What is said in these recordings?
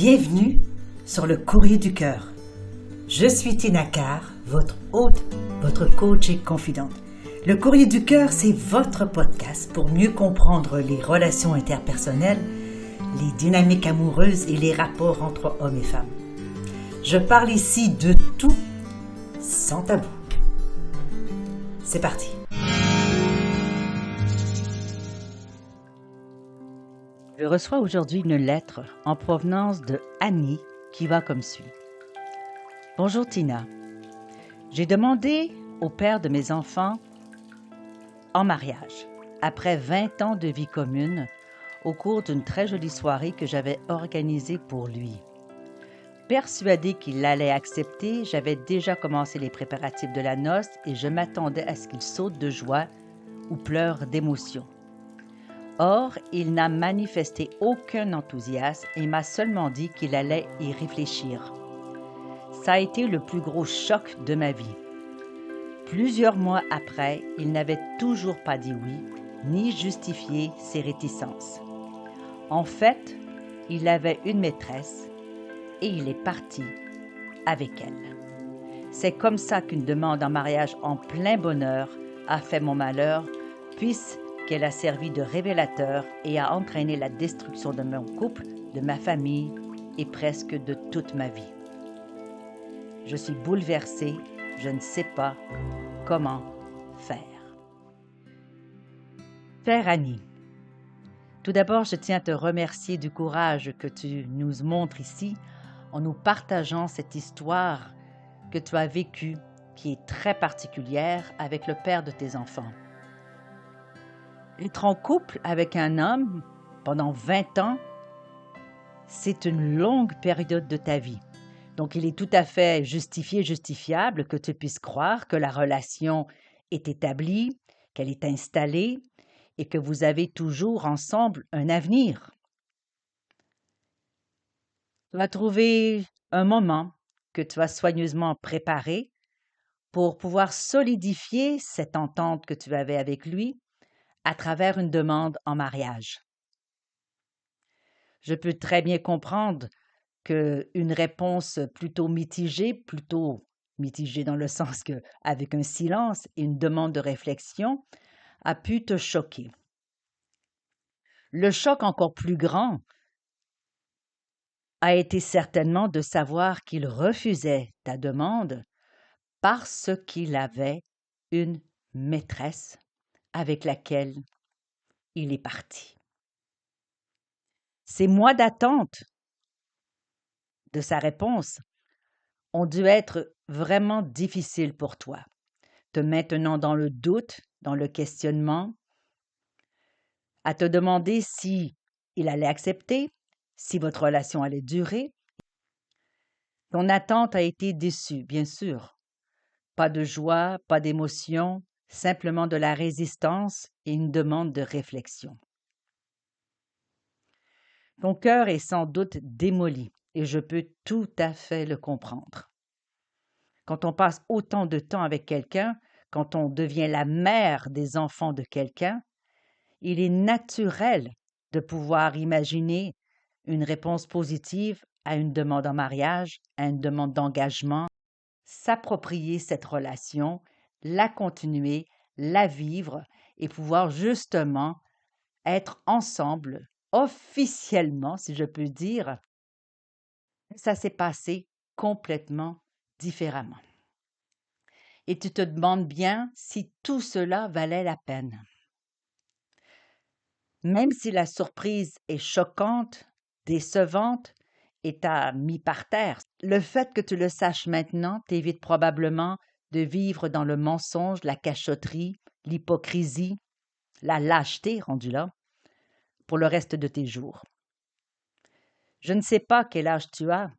Bienvenue sur le Courrier du Cœur. Je suis Tina Carr, votre hôte, votre coach et confidente. Le Courrier du Cœur, c'est votre podcast pour mieux comprendre les relations interpersonnelles, les dynamiques amoureuses et les rapports entre hommes et femmes. Je parle ici de tout, sans tabou. C'est parti. Je reçois aujourd'hui une lettre en provenance de Annie qui va comme suit. Bonjour Tina. J'ai demandé au père de mes enfants en mariage, après 20 ans de vie commune, au cours d'une très jolie soirée que j'avais organisée pour lui. Persuadée qu'il allait accepter, j'avais déjà commencé les préparatifs de la noce et je m'attendais à ce qu'il saute de joie ou pleure d'émotion. Or, il n'a manifesté aucun enthousiasme et m'a seulement dit qu'il allait y réfléchir. Ça a été le plus gros choc de ma vie. Plusieurs mois après, il n'avait toujours pas dit oui, ni justifié ses réticences. En fait, il avait une maîtresse et il est parti avec elle. C'est comme ça qu'une demande en mariage en plein bonheur a fait mon malheur, puisqu'elle a servi de révélateur et a entraîné la destruction de mon couple, de ma famille et presque de toute ma vie. Je suis bouleversée, je ne sais pas comment faire. Chère Annie, tout d'abord, je tiens à te remercier du courage que tu nous montres ici en nous partageant cette histoire que tu as vécue, qui est très particulière avec le père de tes enfants. Être en couple avec un homme pendant 20 ans, c'est une longue période de ta vie. Donc, il est tout à fait justifiable que tu puisses croire que la relation est établie, qu'elle est installée et que vous avez toujours ensemble un avenir. Tu vas trouver un moment que tu as soigneusement préparé pour pouvoir solidifier cette entente que tu avais avec lui à travers une demande en mariage. Je peux très bien comprendre qu'une réponse plutôt mitigée dans le sens qu'avec un silence et une demande de réflexion, a pu te choquer. Le choc encore plus grand a été certainement de savoir qu'il refusait ta demande parce qu'il avait une maîtresse avec laquelle il est parti. Ces mois d'attente de sa réponse ont dû être vraiment difficiles pour toi, te maintenant dans le doute, dans le questionnement, à te demander si il allait accepter, si votre relation allait durer. Ton attente a été déçue, bien sûr. Pas de joie, pas d'émotion, simplement de la résistance et une demande de réflexion. Ton cœur est sans doute démoli et je peux tout à fait le comprendre. Quand on passe autant de temps avec quelqu'un, quand on devient la mère des enfants de quelqu'un, il est naturel de pouvoir imaginer une réponse positive à une demande en mariage, à une demande d'engagement, s'approprier cette relation, la continuer, la vivre et pouvoir justement être ensemble officiellement, si je peux dire. Ça s'est passé complètement différemment. Et tu te demandes bien si tout cela valait la peine. Même si la surprise est choquante, décevante et t'a mis par terre, le fait que tu le saches maintenant t'évite probablement de vivre dans le mensonge, la cachotterie, l'hypocrisie, la lâcheté rendue là, pour le reste de tes jours. Je ne sais pas quel âge tu as,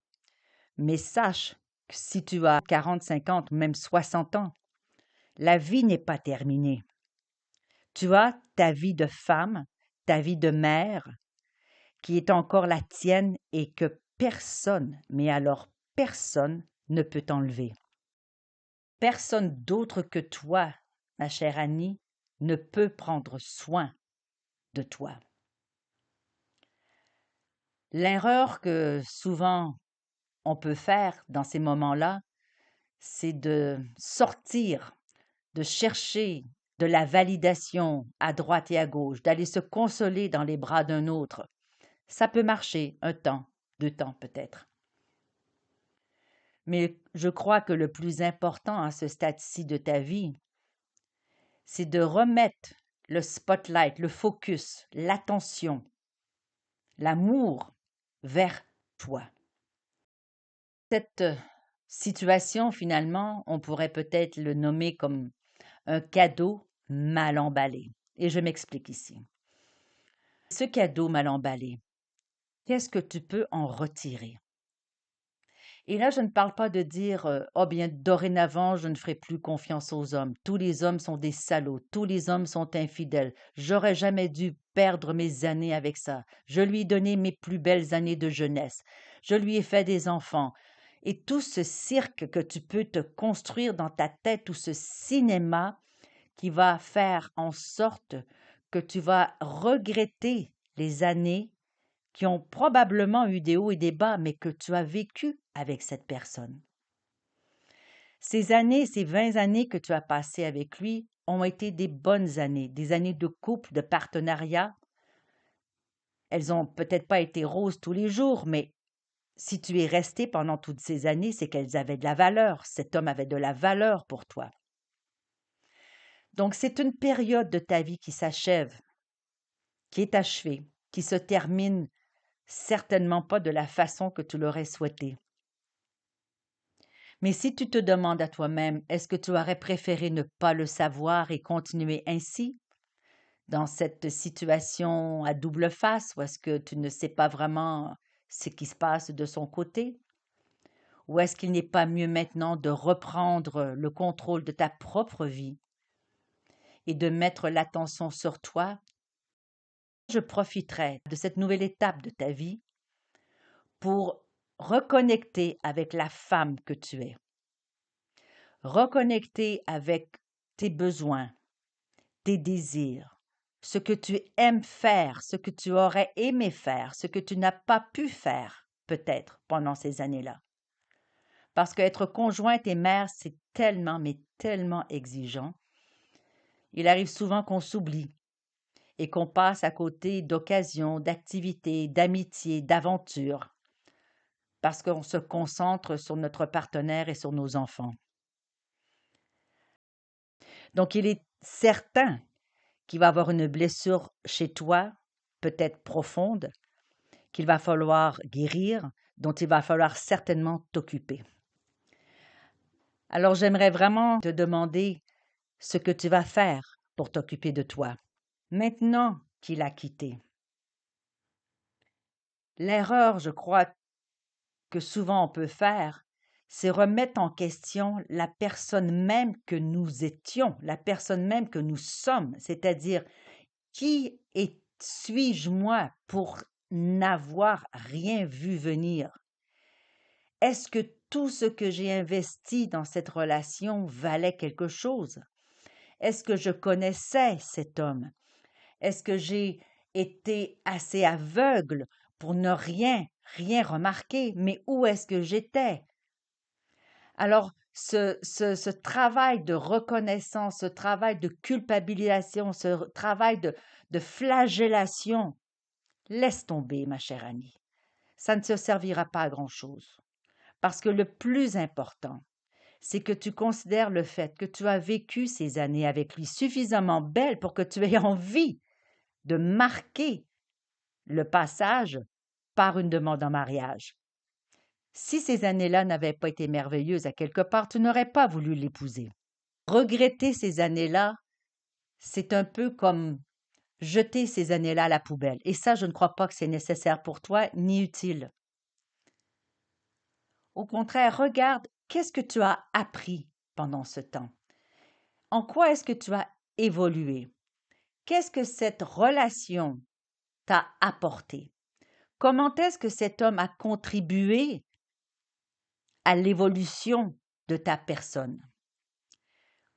mais sache que si tu as 40, 50, même 60 ans, la vie n'est pas terminée. Tu as ta vie de femme, ta vie de mère, qui est encore la tienne et que personne, mais alors personne, ne peut t'enlever. Personne d'autre que toi, ma chère Annie, ne peut prendre soin de toi. L'erreur que souvent on peut faire dans ces moments-là, c'est de sortir, de chercher de la validation à droite et à gauche, d'aller se consoler dans les bras d'un autre. Ça peut marcher un temps, 2 temps peut-être. Mais je crois que le plus important à ce stade-ci de ta vie, c'est de remettre le spotlight, le focus, l'attention, l'amour vers toi. Cette situation, finalement, on pourrait peut-être le nommer comme un cadeau mal emballé. Et je m'explique ici. Ce cadeau mal emballé, qu'est-ce que tu peux en retirer? Et là, je ne parle pas de dire oh bien, dorénavant, je ne ferai plus confiance aux hommes. Tous les hommes sont des salauds. Tous les hommes sont infidèles. J'aurais jamais dû perdre mes années avec ça. Je lui ai donné mes plus belles années de jeunesse. Je lui ai fait des enfants. Et tout ce cirque que tu peux te construire dans ta tête, tout ce cinéma qui va faire en sorte que tu vas regretter les années qui ont probablement eu des hauts et des bas, mais que tu as vécu avec cette personne. Ces années, ces 20 années que tu as passées avec lui ont été des bonnes années, des années de couple, de partenariat. Elles ont peut-être pas été roses tous les jours, mais si tu es resté pendant toutes ces années, c'est qu'elles avaient de la valeur. Cet homme avait de la valeur pour toi. Donc, c'est une période de ta vie qui s'achève, qui est achevée, qui se termine certainement pas de la façon que tu l'aurais souhaité. Mais si tu te demandes à toi-même, est-ce que tu aurais préféré ne pas le savoir et continuer ainsi, dans cette situation à double face, ou est-ce que tu ne sais pas vraiment ce qui se passe de son côté? Ou est-ce qu'il n'est pas mieux maintenant de reprendre le contrôle de ta propre vie et de mettre l'attention sur toi? Je profiterai de cette nouvelle étape de ta vie pour reconnecter avec la femme que tu es. Reconnecter avec tes besoins, tes désirs, ce que tu aimes faire, ce que tu aurais aimé faire, ce que tu n'as pas pu faire peut-être pendant ces années-là. Parce qu'être conjointe et mère, c'est tellement, mais tellement exigeant. Il arrive souvent qu'on s'oublie et qu'on passe à côté d'occasions, d'activités, d'amitiés, d'aventures, parce qu'on se concentre sur notre partenaire et sur nos enfants. Donc, il est certain qu'il va y avoir une blessure chez toi, peut-être profonde, qu'il va falloir guérir, dont il va falloir certainement t'occuper. Alors, j'aimerais vraiment te demander ce que tu vas faire pour t'occuper de toi, maintenant qu'il a quitté. L'erreur, je crois, que souvent on peut faire, c'est remettre en question la personne même que nous étions, la personne même que nous sommes, c'est-à-dire qui suis-je moi pour n'avoir rien vu venir? Est-ce que tout ce que j'ai investi dans cette relation valait quelque chose? Est-ce que je connaissais cet homme? Est-ce que j'ai été assez aveugle pour ne rien remarquer? Mais où est-ce que j'étais? Alors, ce travail de reconnaissance, ce travail de culpabilisation, ce travail de flagellation, laisse tomber, ma chère Annie. Ça ne te servira pas à grand-chose. Parce que le plus important, c'est que tu considères le fait que tu as vécu ces années avec lui suffisamment belles pour que tu aies envie de marquer le passage par une demande en mariage. Si ces années-là n'avaient pas été merveilleuses à quelque part, tu n'aurais pas voulu l'épouser. Regretter ces années-là, c'est un peu comme jeter ces années-là à la poubelle. Et ça, je ne crois pas que c'est nécessaire pour toi ni utile. Au contraire, regarde qu'est-ce que tu as appris pendant ce temps. En quoi est-ce que tu as évolué? Qu'est-ce que cette relation t'a apporté? Comment est-ce que cet homme a contribué à l'évolution de ta personne?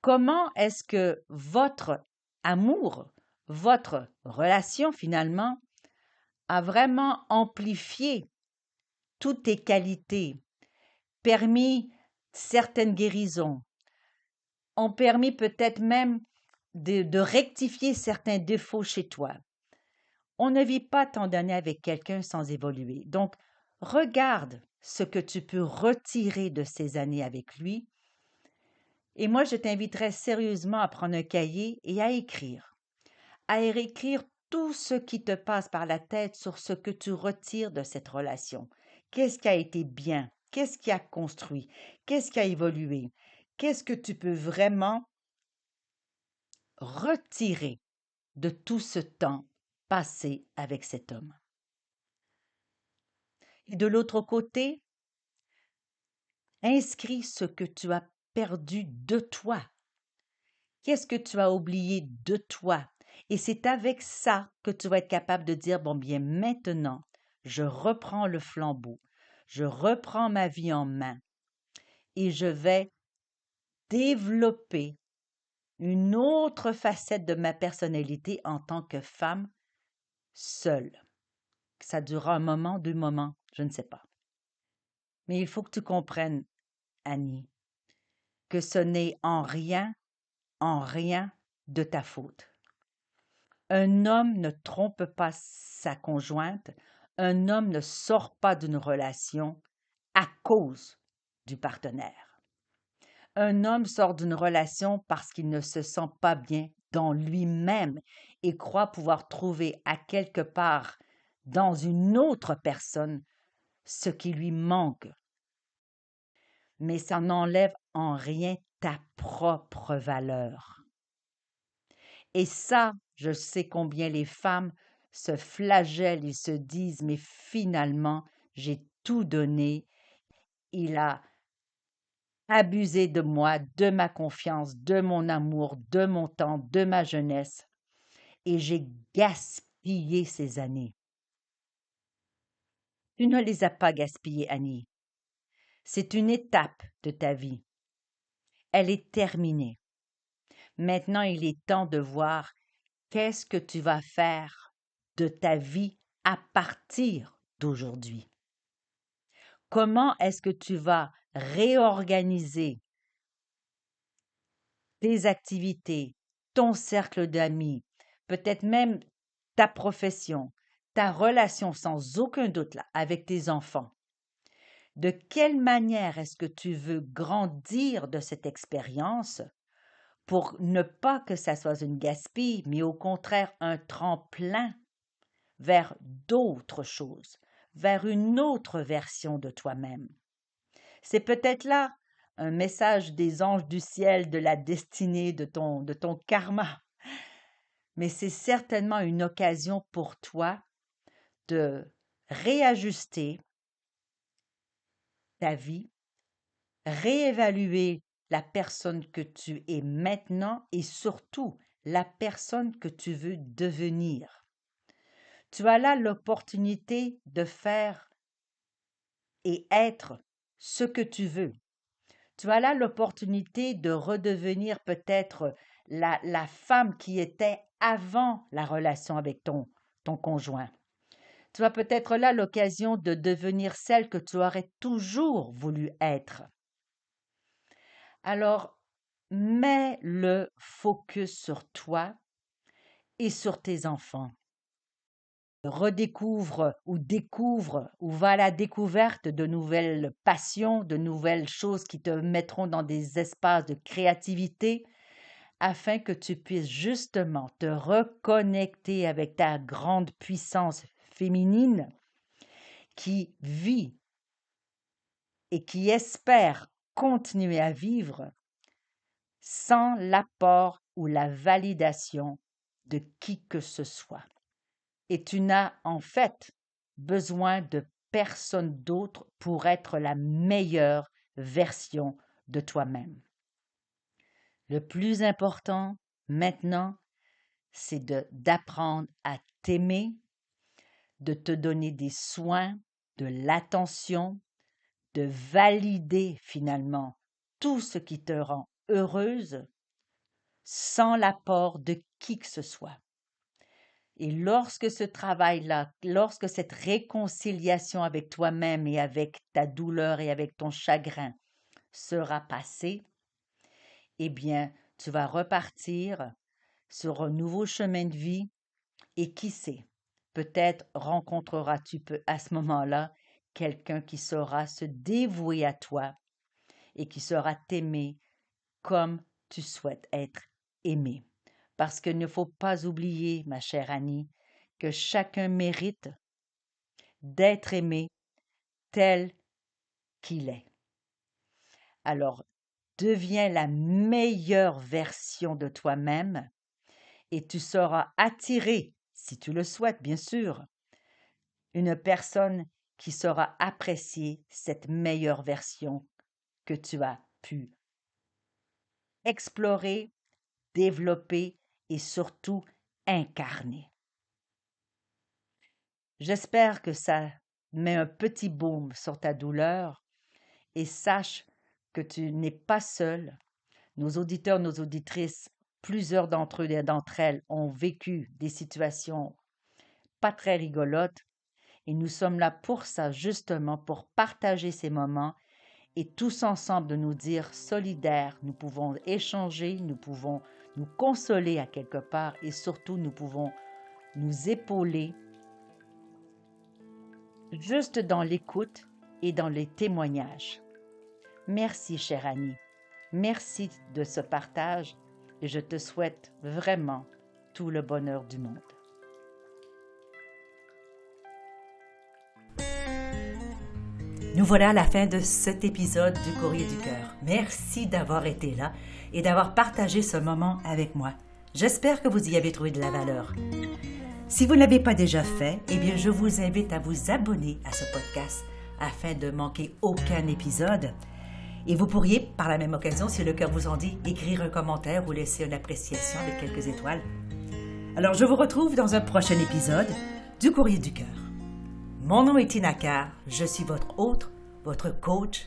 Comment est-ce que votre amour, votre relation finalement, a vraiment amplifié toutes tes qualités, permis certaines guérisons, ont permis peut-être même de rectifier certains défauts chez toi. On ne vit pas tant d'années avec quelqu'un sans évoluer. Donc, regarde ce que tu peux retirer de ces années avec lui. Et moi, je t'inviterais sérieusement à prendre un cahier et à écrire. À écrire tout ce qui te passe par la tête sur ce que tu retires de cette relation. Qu'est-ce qui a été bien? Qu'est-ce qui a construit? Qu'est-ce qui a évolué? Qu'est-ce que tu peux vraiment retirer de tout ce temps passé avec cet homme? Et de l'autre côté, inscris ce que tu as perdu de toi. Qu'est-ce que tu as oublié de toi? Et c'est avec ça que tu vas être capable de dire, bon bien, maintenant, je reprends le flambeau, je reprends ma vie en main et je vais développer une autre facette de ma personnalité en tant que femme seule. Ça durera un moment, 2 moments, je ne sais pas. Mais il faut que tu comprennes, Annie, que ce n'est en rien de ta faute. Un homme ne trompe pas sa conjointe, un homme ne sort pas d'une relation à cause du partenaire. Un homme sort d'une relation parce qu'il ne se sent pas bien dans lui-même et croit pouvoir trouver à quelque part dans une autre personne ce qui lui manque. Mais ça n'enlève en rien ta propre valeur. Et ça, je sais combien les femmes se flagellent et se disent, mais finalement, j'ai tout donné. Il a abusé de moi, de ma confiance, de mon amour, de mon temps, de ma jeunesse. Et j'ai gaspillé ces années. Tu ne les as pas gaspillées, Annie. C'est une étape de ta vie. Elle est terminée. Maintenant, il est temps de voir qu'est-ce que tu vas faire de ta vie à partir d'aujourd'hui. Comment est-ce que tu vas réorganiser tes activités, ton cercle d'amis, peut-être même ta profession, ta relation sans aucun doute là, avec tes enfants? De quelle manière est-ce que tu veux grandir de cette expérience pour ne pas que ça soit une gaspille, mais au contraire un tremplin vers d'autres choses, vers une autre version de toi-même? C'est peut-être là un message des anges du ciel, de la destinée, de ton karma, mais c'est certainement une occasion pour toi de réajuster ta vie, réévaluer la personne que tu es maintenant et surtout la personne que tu veux devenir. Tu as là l'opportunité de faire et être ce que tu veux. Tu as là l'opportunité de redevenir peut-être la femme qui était avant la relation avec ton conjoint. Tu as peut-être là l'occasion de devenir celle que tu aurais toujours voulu être. Alors, mets le focus sur toi et sur tes enfants. Redécouvre ou découvre ou va à la découverte de nouvelles passions, de nouvelles choses qui te mettront dans des espaces de créativité afin que tu puisses justement te reconnecter avec ta grande puissance féminine qui vit et qui espère continuer à vivre sans l'apport ou la validation de qui que ce soit. Et tu n'as en fait besoin de personne d'autre pour être la meilleure version de toi-même. Le plus important maintenant, c'est d'apprendre à t'aimer, de te donner des soins, de l'attention, de valider finalement tout ce qui te rend heureuse sans l'apport de qui que ce soit. Et lorsque ce travail-là, lorsque cette réconciliation avec toi-même et avec ta douleur et avec ton chagrin sera passée, eh bien, tu vas repartir sur un nouveau chemin de vie et qui sait, peut-être rencontreras-tu à ce moment-là quelqu'un qui saura se dévouer à toi et qui saura t'aimer comme tu souhaites être aimé. Parce qu'il ne faut pas oublier, ma chère Annie, que chacun mérite d'être aimé tel qu'il est. Alors, deviens la meilleure version de toi-même et tu seras attiré, si tu le souhaites bien sûr, une personne qui saura apprécier cette meilleure version que tu as pu explorer, développer et surtout incarner. J'espère que ça met un petit baume sur ta douleur et sache que tu n'es pas seul. Nos auditeurs, nos auditrices, plusieurs d'entre eux et d'entre elles ont vécu des situations pas très rigolotes et nous sommes là pour ça, justement, pour partager ces moments et tous ensemble de nous dire solidaires, nous pouvons échanger, nous pouvons nous consoler à quelque part et surtout nous pouvons nous épauler juste dans l'écoute et dans les témoignages. Merci, chère Annie. Merci de ce partage et je te souhaite vraiment tout le bonheur du monde. Nous voilà à la fin de cet épisode du Courrier du Cœur. Merci d'avoir été là et d'avoir partagé ce moment avec moi. J'espère que vous y avez trouvé de la valeur. Si vous ne l'avez pas déjà fait, eh bien je vous invite à vous abonner à ce podcast afin de manquer aucun épisode. Et vous pourriez, par la même occasion, si le cœur vous en dit, écrire un commentaire ou laisser une appréciation avec quelques étoiles. Alors je vous retrouve dans un prochain épisode du Courrier du Cœur. Mon nom est Tina Carr, je suis votre hôte, votre coach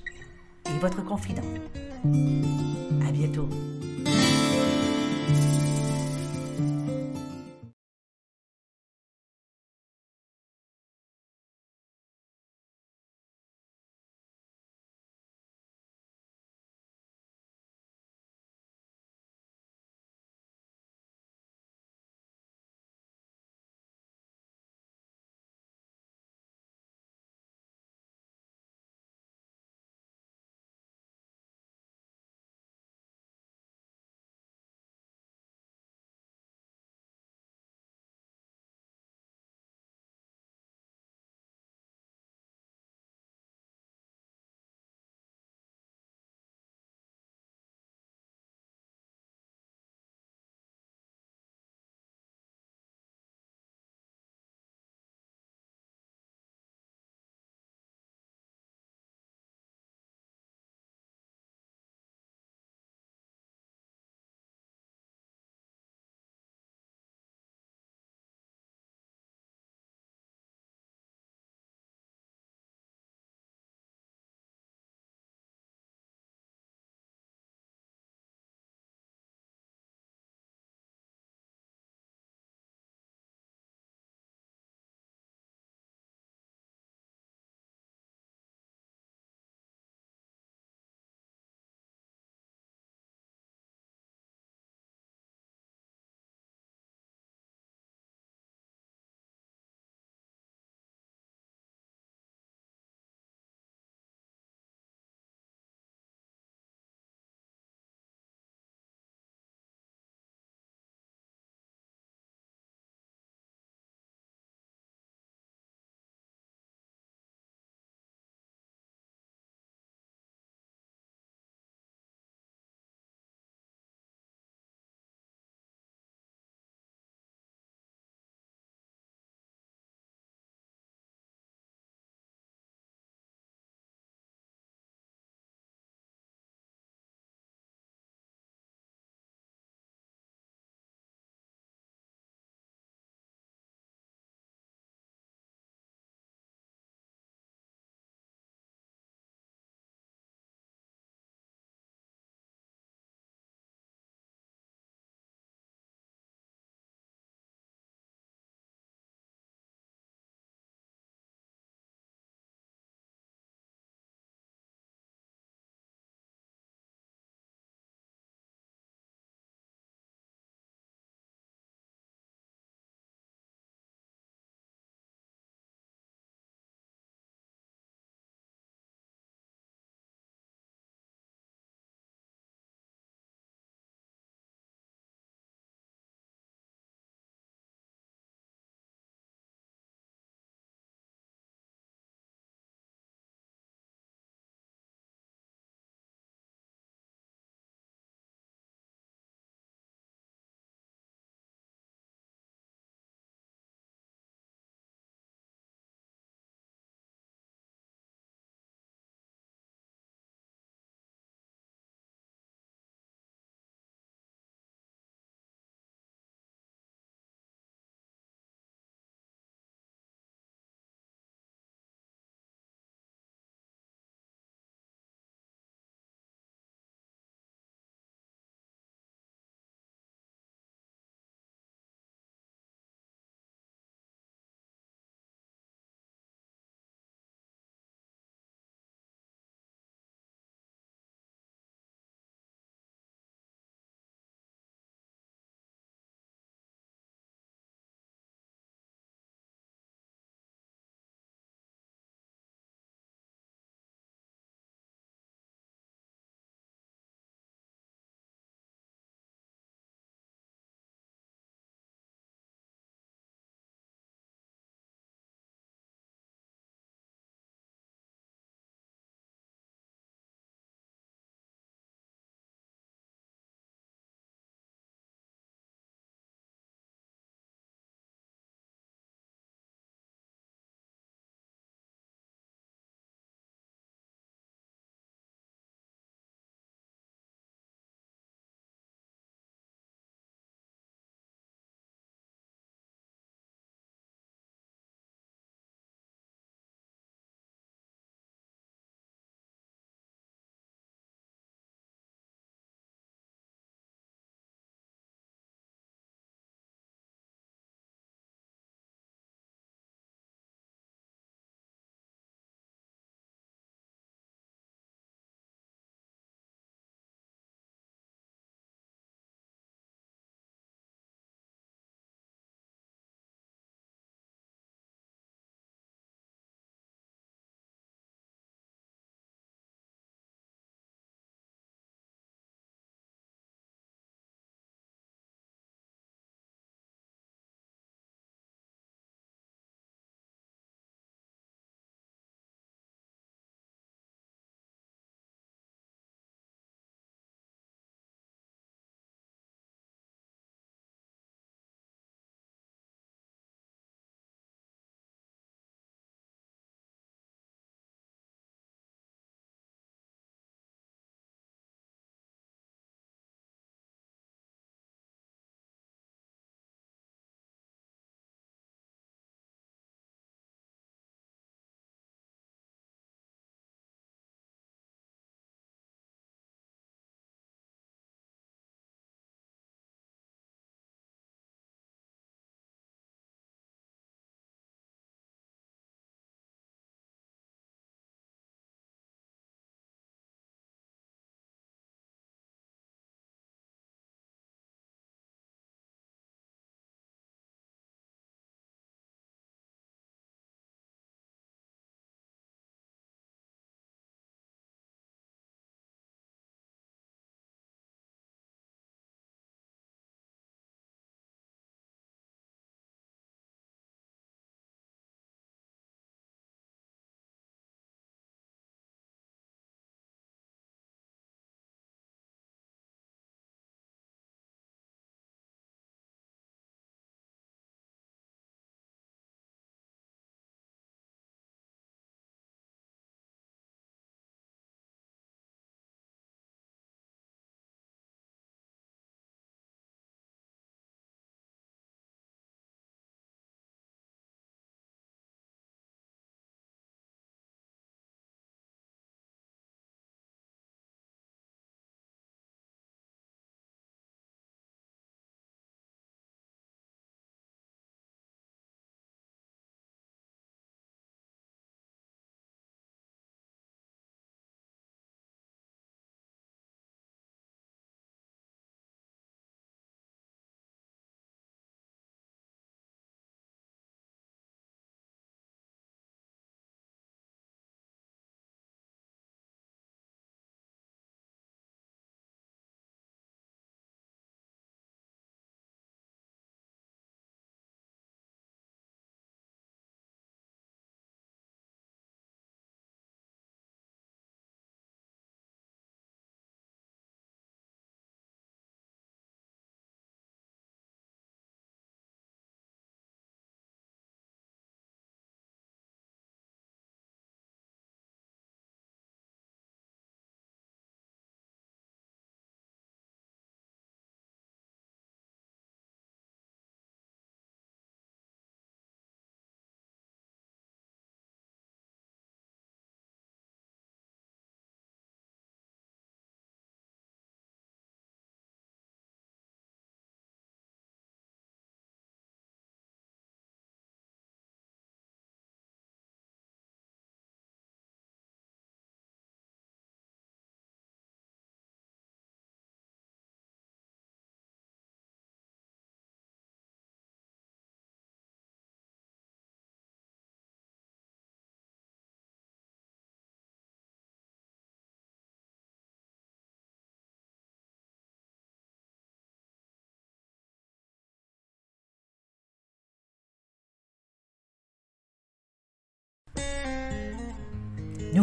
et votre confidente. À bientôt.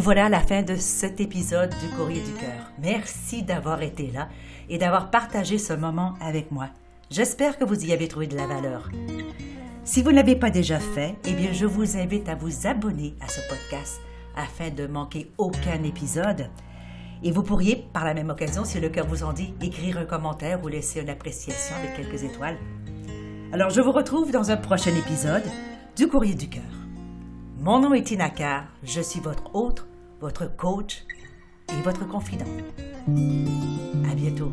Nous voilà à la fin de cet épisode du Courrier du Cœur. Merci d'avoir été là et d'avoir partagé ce moment avec moi. J'espère que vous y avez trouvé de la valeur. Si vous ne l'avez pas déjà fait, eh bien, je vous invite à vous abonner à ce podcast afin de manquer aucun épisode. Et vous pourriez, par la même occasion, si le cœur vous en dit, écrire un commentaire ou laisser une appréciation avec quelques étoiles. Alors, je vous retrouve dans un prochain épisode du Courrier du Cœur. Mon nom est Tina Carr, je suis votre hôte, votre coach et votre confident. À bientôt.